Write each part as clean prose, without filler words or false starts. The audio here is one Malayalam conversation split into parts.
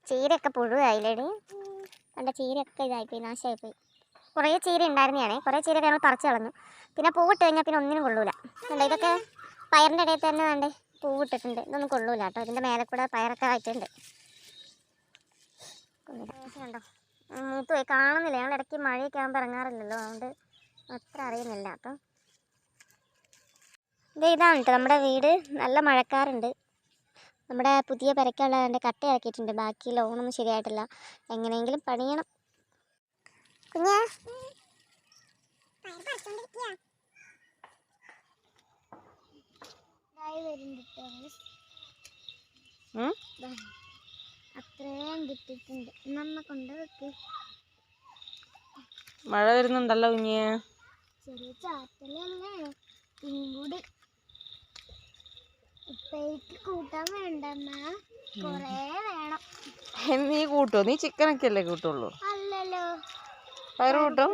ചീരയൊക്കെ പുഴുവായില്ലേടി. കണ്ട ചീരയൊക്കെ ഇതായിപ്പോയി, നാശമായിപ്പോയി. കുറേ ചീര ഉണ്ടായിരുന്നതാണേ, കുറേ ചീര ഞങ്ങൾ പറിച്ചു കളഞ്ഞു. പിന്നെ പൂവിട്ട് കഴിഞ്ഞാൽ പിന്നെ ഒന്നിനും കൊള്ളൂല. കണ്ട ഇതൊക്കെ പയറിൻ്റെ ഇടയിൽ തന്നെ വേണ്ടേ പൂവിട്ടിട്ടുണ്ട്. ഇതൊന്നും കൊള്ളൂല കേട്ടോ. ഇതിൻ്റെ മേലെ കൂടെ പയറൊക്കെ ആയിട്ടുണ്ട്. കണ്ടോ മൂത്ത് പോയി, കാണുന്നില്ല. ഞങ്ങൾ ഇടയ്ക്ക് മഴയൊക്കെ ആകുമ്പോൾ ഇറങ്ങാറില്ലല്ലോ, അതുകൊണ്ട് അത്ര അറിയുന്നില്ല. അപ്പം ഇതാണ് കേട്ടോ നമ്മുടെ വീട്. നല്ല മഴക്കാറുണ്ട്. നമ്മുടെ പുതിയ പെരയ്ക്കുള്ള കട്ട ഇറക്കിയിട്ടുണ്ട്. ബാക്കി ലോണൊന്നും ശരിയായിട്ടില്ല. എങ്ങനെയെങ്കിലും പണിയണം. കുഞ്ഞാ അത്രയും കിട്ടിയിട്ടുണ്ട്. നമ്മ കൊണ്ട് വെക്ക്. മഴ വരുന്നുണ്ടല്ലോ കുഞ്ഞേ. ചെറിയ ചാറ്റലല്ലേ. ഇങ്ങോട്ട് ഉപ്പേരിക്ക് കൂട്ടാൻ വേണ്ടമ്മ, കൊറേ വേണം. നീ കൂട്ടോ? നീ ചിക്കനൊക്കെ അല്ലേ കൂട്ടുള്ളൂ? അല്ലല്ലോ, പയറ് കൂട്ടും.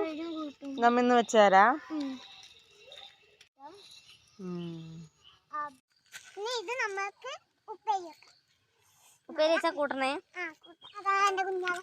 നമ്മ ഇന്ന് വെച്ചാരാ. ഇത് നമ്മൾക്ക് ഉപ്പേരി ഉപ്പേരി വെച്ചാ കൂട്ടണേ. അതാ എന്റെ കുഞ്ഞാവ.